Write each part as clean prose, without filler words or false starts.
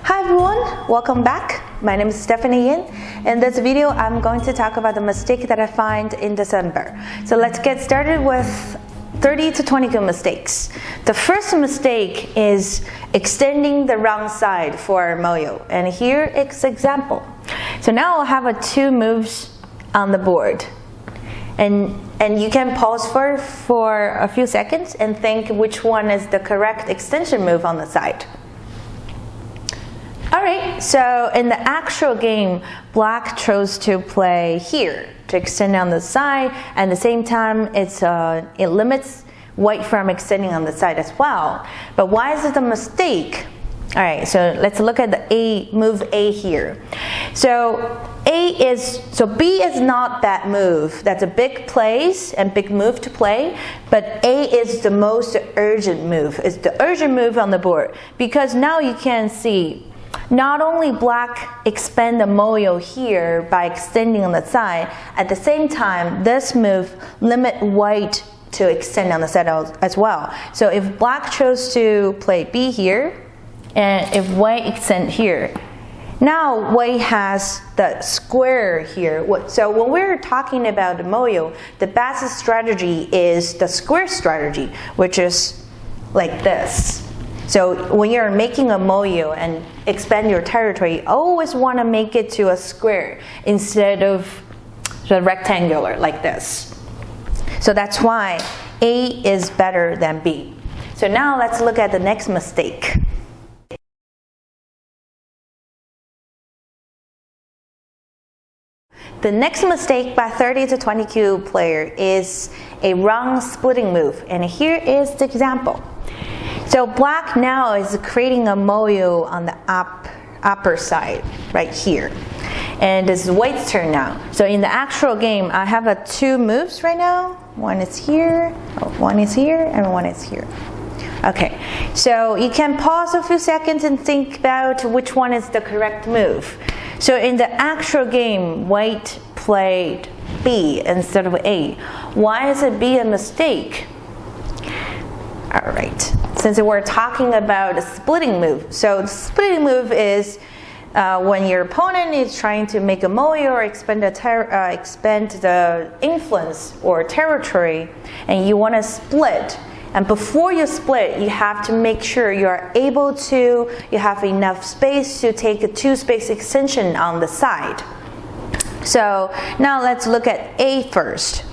Hi everyone, welcome back. My name is Stephanie Yin. In this video, I'm going to talk about the mistake that I find in December. So let's get started with 30 to 20 good mistakes. The first mistake is extending the wrong side for moyo. And here is example. So now I'll have two moves on the board. And you can pause for a few seconds and think which one is the correct extension move on the side. Alright, so in the actual game, black chose to play here to extend on the side, and at the same time it limits white from extending on the side as well. But why is it a mistake? Alright, so let's look at the move A here. So B is not that move. That's a big place and big move to play, but A is the most urgent move. It's the urgent move on the board, because now you can see not only black expand the moyo here by extending on the side, at the same time this move limit white to extend on the side as well. So if black chose to play B here, and if white extend here, now white has the square here. So when we're talking about the moyo, the best strategy is the square strategy, which is like this. So when you're making a moyo and expand your territory, always want to make it to a square instead of the rectangular like this. So that's why A is better than B. So now let's look at the next mistake. The next mistake by 30 to 20 Kyu player is a wrong splitting move, and here is the example. So black now is creating a moyo on the upper side, right here. And this is white's turn now. So in the actual game, I have two moves right now. One is here, one is here, and one is here. Okay, so you can pause a few seconds and think about which one is the correct move. So in the actual game, white played B instead of A. Why is it B a mistake? All right, since we're talking about a splitting move. So the splitting move is when your opponent is trying to make a moyo or expand the influence or territory, and you want to split. And before you split, you have to make sure you have enough space to take a two-space extension on the side. So now let's look at A first.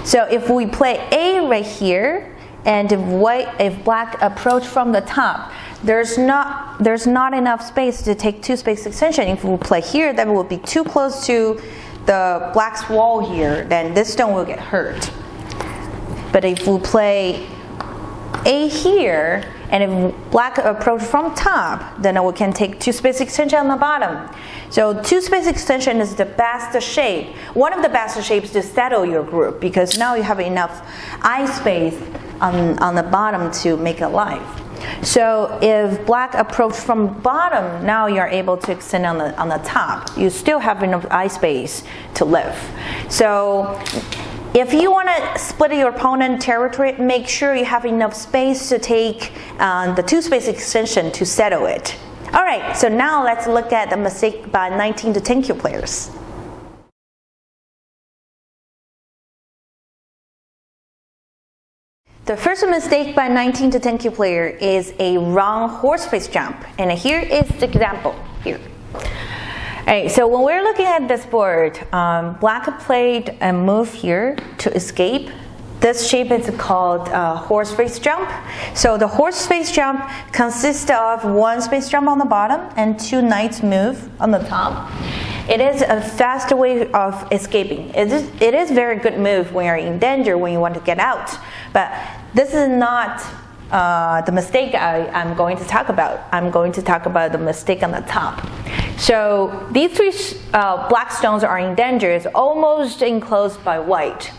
So if we play A right here, and if black approach from the top, there's not enough space to take two-space extension. If we play here, that will be too close to the black's wall here, then this stone will get hurt. But if we play A here, and if black approach from top, then we can take two-space extension on the bottom. So two-space extension is the best shape, one of the best shapes to settle your group, because now you have enough eye space on the bottom to make it live. So if black approach from bottom, now you're able to extend on the top. You still have enough eye space to live. So if you want to split your opponent's territory, make sure you have enough space to take the two-space extension to settle it. Alright, so now let's look at the mistake by 19 to 10 Kyu players. The first mistake by 19 to 10 Kyu player is a wrong horseface jump, and here is the example here. Alright, so when we're looking at this board, black played a move here to escape. This shape is called horseface jump. So the horseface jump consists of one space jump on the bottom and two knights move on the top. It is a fast way of escaping. It is very good move when you're in danger, when you want to get out. But this is not the mistake I'm going to talk about. I'm going to talk about the mistake on the top. So these three black stones are in danger. It's almost enclosed by white.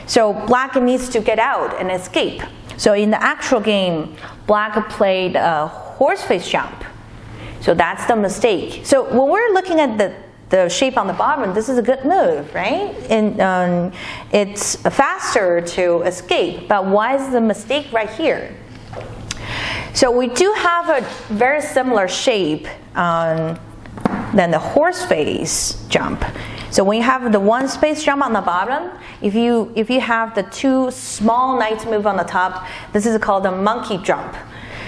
So black needs to get out and escape. So in the actual game, black played a horseface jump. So that's the mistake. So when we're looking at the shape on the bottom, this is a good move, right? And it's faster to escape. But why is the mistake right here? So we do have a very similar shape than the horseface jump. So when you have the one space jump on the bottom, if you have the two small knights move on the top, this is called the monkey jump.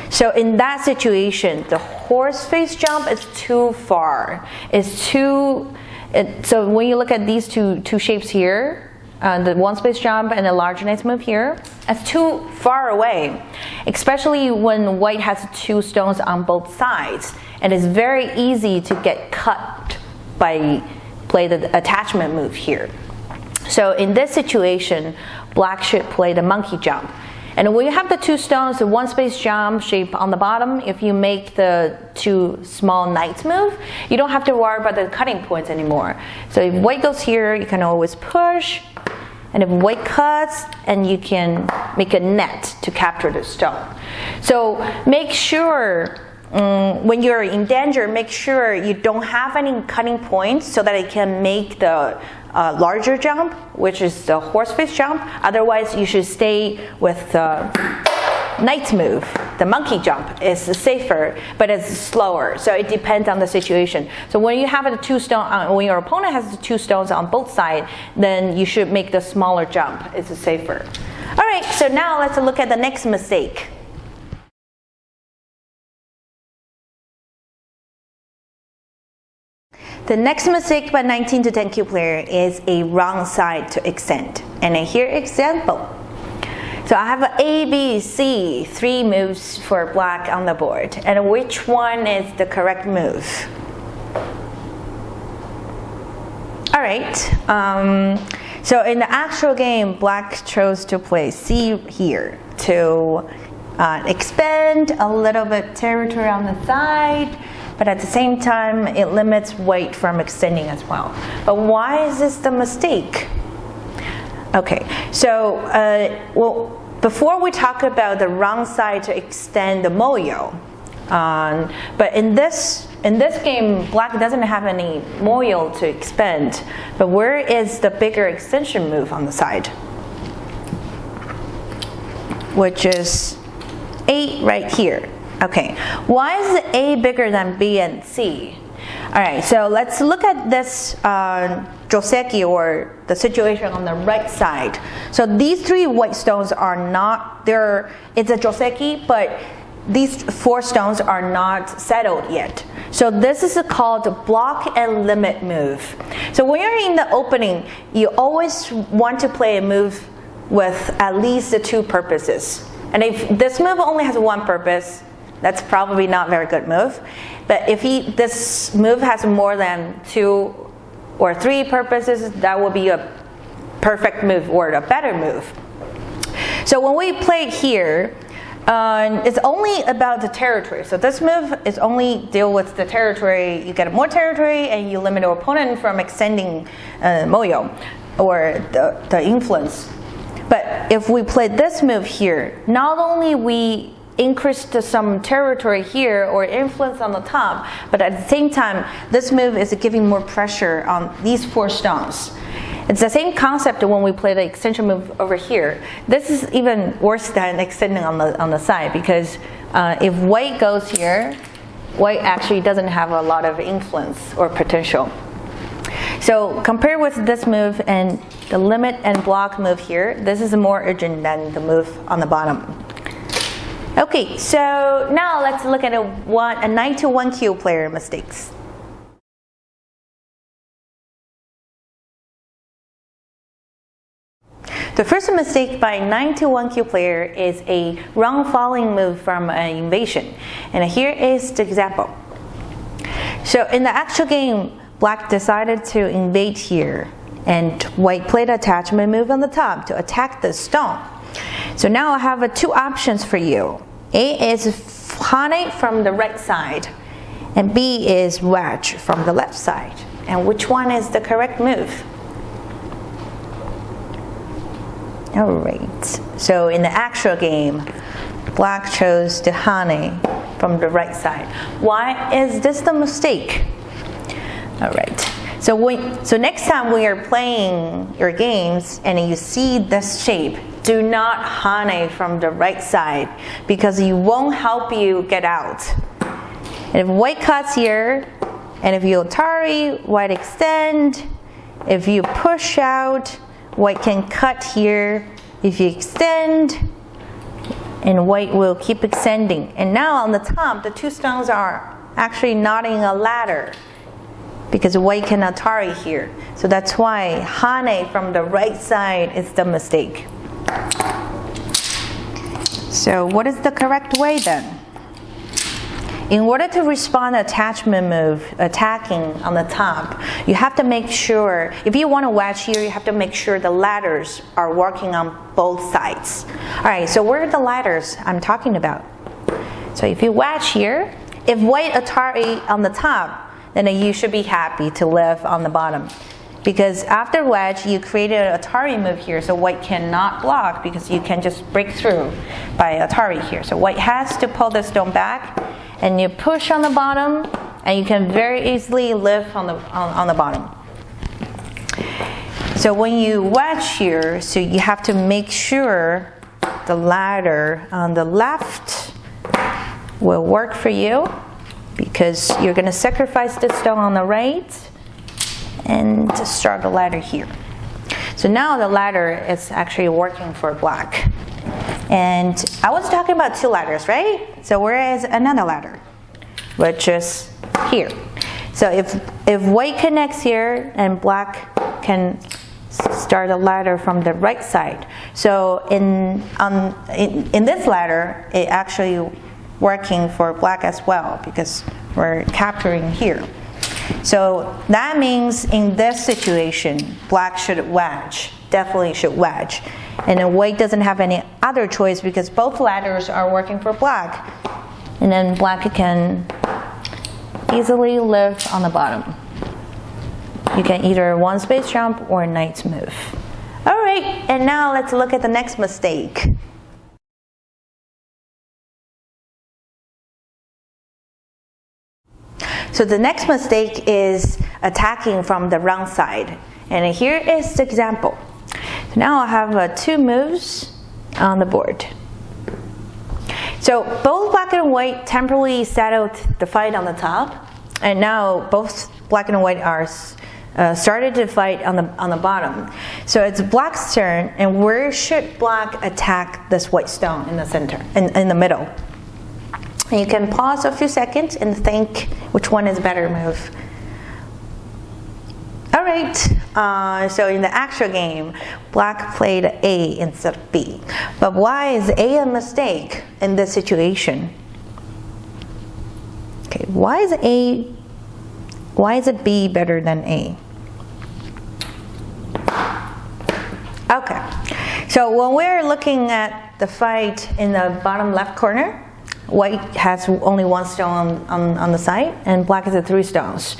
So in that situation, the horseface jump is too far. So when you look at these two shapes here, the one space jump and the large knight's move here, it's too far away, especially when white has two stones on both sides, and it's very easy to get cut by play the attachment move here. So in this situation, black should play the monkey jump. And when you have the two stones, the one space jump shape on the bottom, if you make the two small knights move, you don't have to worry about the cutting points anymore. So if white goes here, you can always push. And if white cuts, and you can make a net to capture the stone. So make sure when you're in danger, make sure you don't have any cutting points so that it can make the larger jump, which is the horseface jump. Otherwise, you should stay with the knight's move. The monkey jump is safer, but it's slower. So it depends on the situation. So when you have the two stones, when your opponent has the two stones on both sides, then you should make the smaller jump. It's safer. All right. So now let's look at the next mistake. The next mistake by 19 to 10 Kyu player is a wrong side to extend. And here example. So I have a A, B, C, 3 moves for black on the board. And which one is the correct move? All right. So in the actual game, black chose to play C here to expand a little bit territory on the side. But at the same time, it limits white from extending as well. But why is this the mistake? Okay, so well, before we talk about the wrong side to extend the moyo, but in this game, black doesn't have any moyo to expand. But where is the bigger extension move on the side? Which is A right here. Okay, why is A bigger than B and C? All right, so let's look at this joseki, or the situation on the right side. So these 3 white stones are not there. It's a joseki, but these 4 stones are not settled yet. So this is called block and limit move. So when you're in the opening, you always want to play a move with at least the 2 purposes. And if this move only has 1 purpose, that's probably not a very good move. But if this move has more than 2 or 3 purposes, that will be a perfect move or a better move. So when we play here, it's only about the territory. So this move is only deal with the territory. You get more territory and you limit your opponent from extending moyo or the influence. But if we play this move here, not only we increased some territory here or influence on the top, but at the same time, this move is giving more pressure on these 4 stones. It's the same concept when we play the extension move over here. This is even worse than extending on the side, because if white goes here, white actually doesn't have a lot of influence or potential. So compare with this move and the limit and block move here, this is more urgent than the move on the bottom. Okay, so now let's look at a 9 to 1 Kyu player mistakes. The first mistake by 9 to 1 Kyu player is a wrong falling move from an invasion. And here is the example. So in the actual game, black decided to invade here, and white played an attachment move on the top to attack the stone. So now I have 2 options for you. A is hane from the right side, and B is wedge from the left side. And which one is the correct move? Alright, so in the actual game, black chose the hane from the right side. Why is this the mistake? Alright, so next time when you're playing your games and you see this shape, do not hane from the right side because it won't help you get out. And if white cuts here, and if you atari, white extend. If you push out, white can cut here. If you extend, and white will keep extending. And now on the top, the two stones are actually not in a ladder because white can atari here. So that's why hane from the right side is the mistake. So what is the correct way then? In order to respond to attachment move, attacking on the top, you have to make sure, if you want to wedge here, you have to make sure the ladders are working on both sides. Alright, so where are the ladders I'm talking about? So if you wedge here, if white atari on the top, then you should be happy to live on the bottom. Because after wedge, you created an atari move here, so white cannot block because you can just break through by atari here. So white has to pull the stone back, and you push on the bottom, and you can very easily live on the bottom. So when you wedge here, so you have to make sure the ladder on the left will work for you, because you're going to sacrifice the stone on the right and to start the ladder here. So now the ladder is actually working for black. And I was talking about two ladders, right? So where is another ladder? Which is here. So if white connects here, and black can start a ladder from the right side. So in this ladder, it actually working for black as well because we're capturing here. So that means in this situation, black should wedge, definitely should wedge. And then white doesn't have any other choice because both ladders are working for black. And then black can easily live on the bottom. You can either one space jump or knight move. Alright, and now let's look at the next mistake. So the next mistake is attacking from the wrong side. And here is the example. So now I have two moves on the board. So both black and white temporarily settled the fight on the top, and now both black and white are started to fight on the bottom. So it's black's turn, and where should black attack this white stone in the center, in the middle? And you can pause a few seconds and think which one is a better move. Alright, so in the actual game, black played A instead of B. But why is A a mistake in this situation? Okay, why is it B better than A? Okay, so when we're looking at the fight in the bottom left corner, white has only one stone on the side, and black has 3 stones.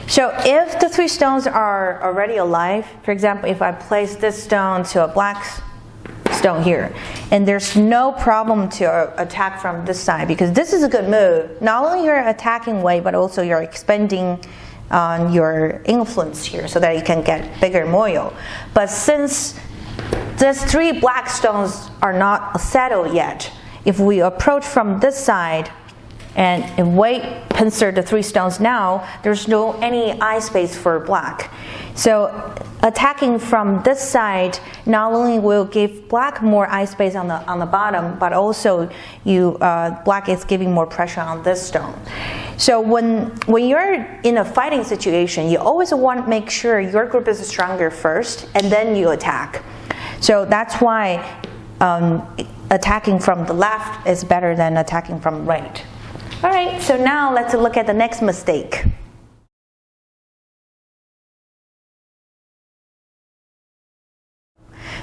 So if the 3 stones are already alive, for example, if I place this stone to a black stone here, and there's no problem to attack from this side, because this is a good move. Not only you're attacking white, but also you're expanding on your influence here so that you can get bigger moyo. But since these 3 black stones are not settled yet, if we approach from this side, and if white pincer the 3 stones now, there's no any eye space for black. So attacking from this side not only will give black more eye space on the bottom, but also black is giving more pressure on this stone. So when you're in a fighting situation, you always want to make sure your group is stronger first, and then you attack. So that's why attacking from the left is better than attacking from right. Alright, so now let's look at the next mistake.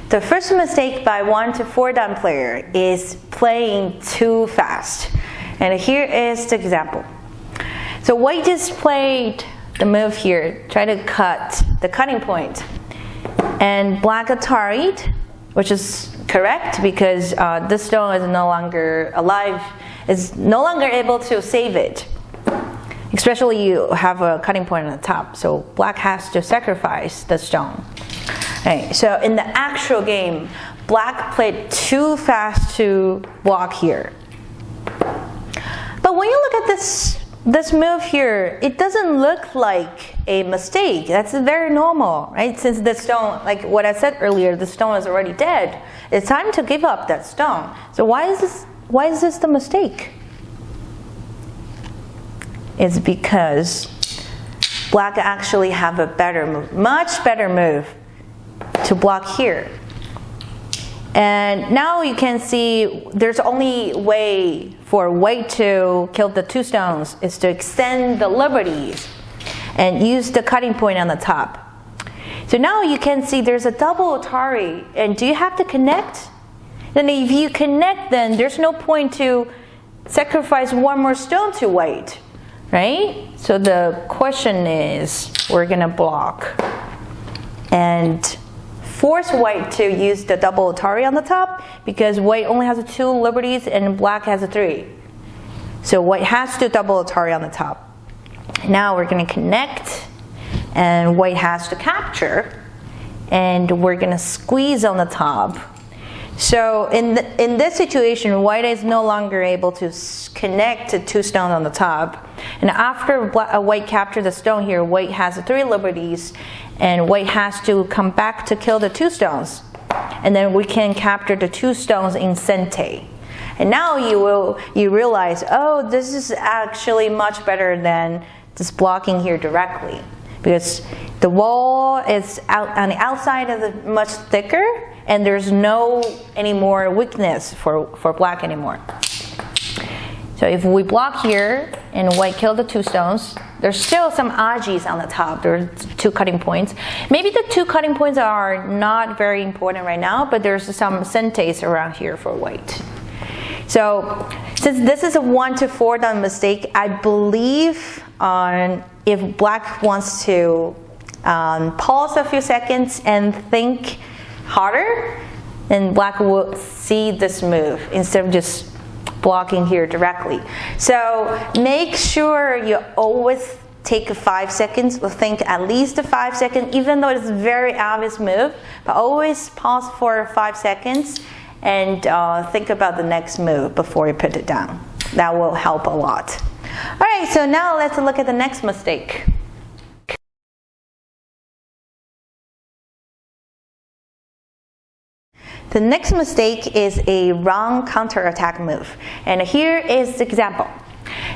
The first mistake by 1 to 4 dan player is playing too fast. And here is the example. So white just played the move here, try to cut the cutting point. And black ataried, which is correct because this stone is no longer alive, is no longer able to save it. Especially you have a cutting point on the top, so black has to sacrifice the stone. Okay, so in the actual game, black played too fast to block here. But when you look at this move here, it doesn't look like a mistake. That's very normal, right? Since the stone, like what I said earlier, the stone is already dead. It's time to give up that stone. So why is this the mistake? It's because black actually have a better move, much better move to block here. And now you can see there's only way for white to kill the two stones is to extend the liberties and use the cutting point on the top. So now you can see there's a double Atari, and do you have to connect? Then if you connect, then there's no point to sacrifice one more stone to white, right? So the question is, we're gonna block and force white to use the double Atari on the top, because white only has 2 liberties and black has 3. So white has to double Atari on the top. Now we're going to connect, and white has to capture, and we're going to squeeze on the top. So in this situation, white is no longer able to connect to 2 stones on the top. And after white captures the stone here, white has 3 liberties, and white has to come back to kill the 2 stones. And then we can capture the 2 stones in sente. And now you realize, oh, this is actually much better than just blocking here directly, because the wall is out on the outside of the much thicker, and there's no any more weakness for black anymore. So if we block here and white kill the 2 stones, there's still some ajis on the top. There's 2 cutting points. Maybe the 2 cutting points are not very important right now, but there's some sentes around here for white. So since this is a 1 to 4 done mistake, I believe if black wants to pause a few seconds and think harder, then black will see this move instead of just blocking here directly. So make sure you always take 5 seconds to think, at least 5 seconds, even though it's a very obvious move, but always pause for 5 seconds and think about the next move before you put it down. That will help a lot. All right, so now let's look at the next mistake. The next mistake is a wrong counterattack move. And here is the example.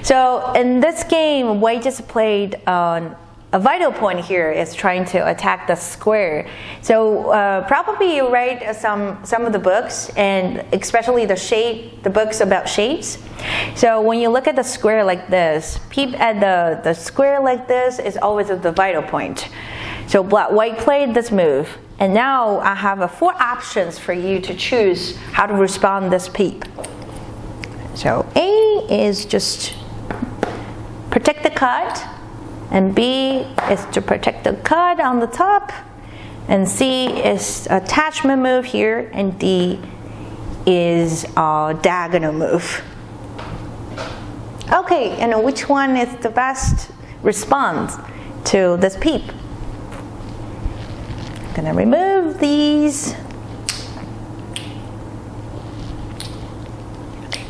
So in this game, white just played a vital point here is trying to attack the square. So probably you read some of the books, and especially the books about shapes. So when you look at the square like this, peep at the square like this is always the vital point. So white played this move. And now I have 4 options for you to choose how to respond this peep. So A is just protect the cut, and B is to protect the cut on the top, and C is attachment move here, and D is a diagonal move. Okay, and which one is the best response to this peep? I'm gonna remove these. Okay.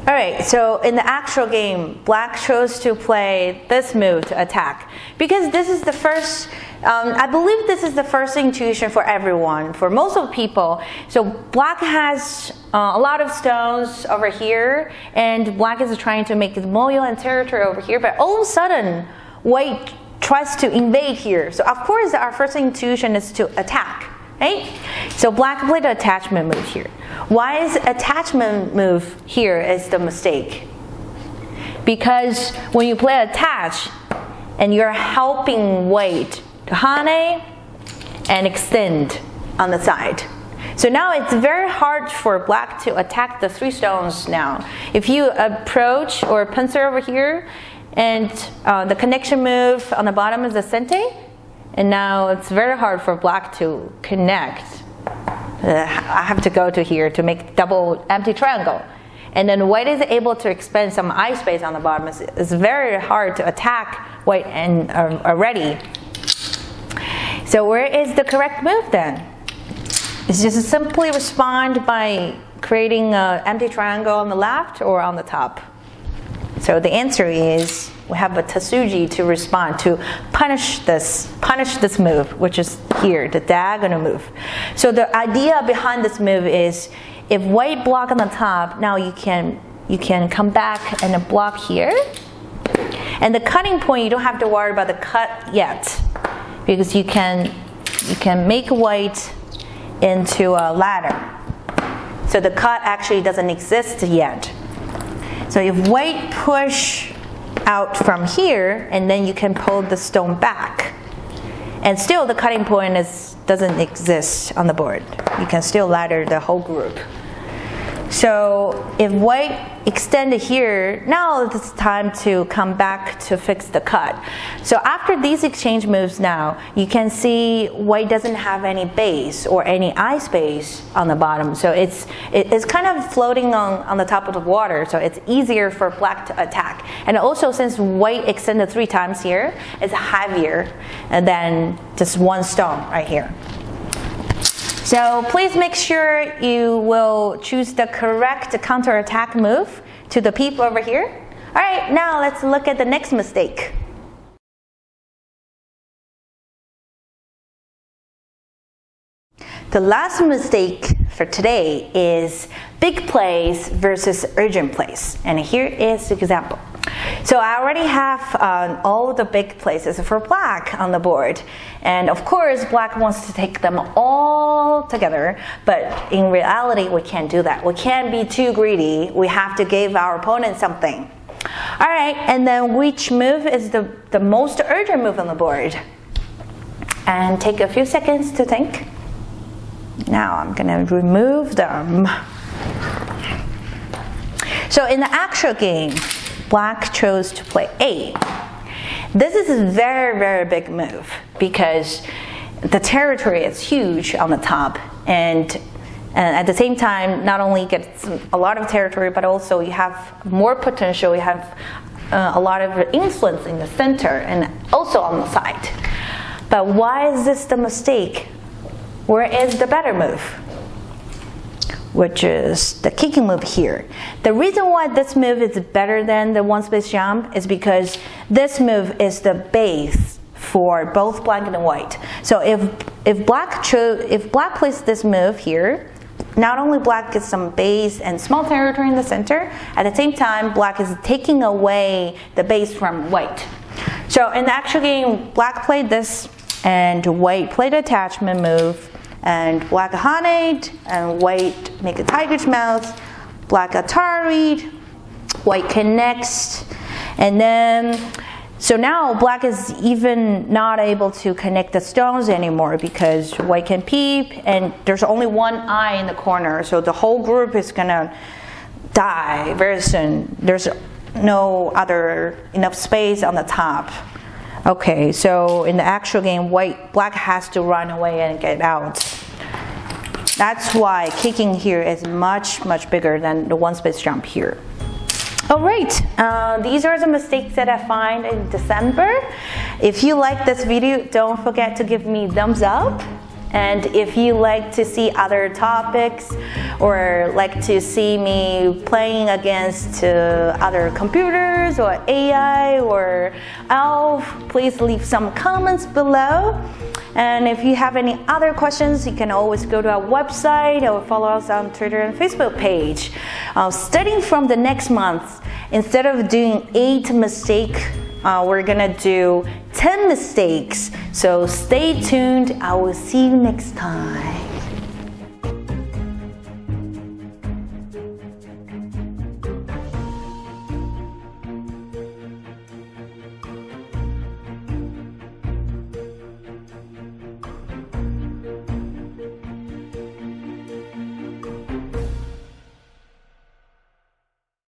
All right, so in the actual game, black chose to play this move to attack, because this is the first, I believe this is the first intuition for everyone, for most of people. So black has a lot of stones over here, and black is trying to make moyo and territory over here, but all of a sudden, white tries to invade here. So of course our first intuition is to attack, right? So black played an attachment move here. Why is attachment move here is the mistake? Because when you play attach and you're helping white to hane and extend on the side. So now it's very hard for black to attack the 3 stones now. If you approach or pincer over here, and the connection move on the bottom is the sente, and now it's very hard for black to connect. I have to go to here to make double empty triangle, and then white is able to expand some eye space on the bottom. It's very hard to attack white and already. So where is the correct move then? It's just simply respond by creating an empty triangle on the left or on the top. So the answer is we have a Tasuji to respond to punish this move, which is here, the diagonal move. So the idea behind this move is if white block on the top, now you can come back and block here. And the cutting point, you don't have to worry about the cut yet, because you can make white into a ladder. So the cut actually doesn't exist yet. So if white push out from here, and then you can pull the stone back, and still the cutting point doesn't exist on the board. You can still ladder the whole group. So if white extended here, now it's time to come back to fix the cut. So after these exchange moves now, you can see white doesn't have any base or any eye space on the bottom. So it's kind of floating on the top of the water, so it's easier for black to attack. And also since white extended 3 times here, it's heavier than just one stone right here. So please make sure you will choose the correct counterattack move to the peep over here. All right, now let's look at the next mistake. The last mistake for today is big plays versus urgent plays. And here is the example. So I already have all the big places for black on the board. And of course, black wants to take them all together. But in reality, we can't do that. We can't be too greedy. We have to give our opponent something. All right, and then which move is the most urgent move on the board? And take a few seconds to think. Now I'm going to remove them. So in the actual game, black chose to play A. This is a very, very big move because the territory is huge on the top, and at the same time, not only gets a lot of territory, but also you have more potential. You have a lot of influence in the center and also on the side. But why is this the mistake? Where is the better move? Which is the kicking move here. The reason why this move is better than the one space jump is because this move is the base for both black and white. So if black plays this move here, not only black gets some base and small territory in the center, at the same time black is taking away the base from white. So in the actual game, black played this and white played attachment move. And black Haned, and white make a tiger's mouth, black Atari, white connects, and then, so now black is even not able to connect the stones anymore because white can peep, and there's only one eye in the corner, so the whole group is gonna die very soon. There's no other enough space on the top. Okay, so in the actual game, black has to run away and get out. That's why kicking here is much, much bigger than the one space jump here. All right, these are the mistakes that I find in December. If you like this video, don't forget to give me a thumbs up. And if you like to see other topics or like to see me playing against other computers or AI or ELF, please leave some comments below. And if you have any other questions, you can always go to our website or follow us on Twitter and Facebook page. Starting from the next month, instead of doing 8 mistakes, we're gonna do 10 mistakes. So stay tuned. I will see you next time.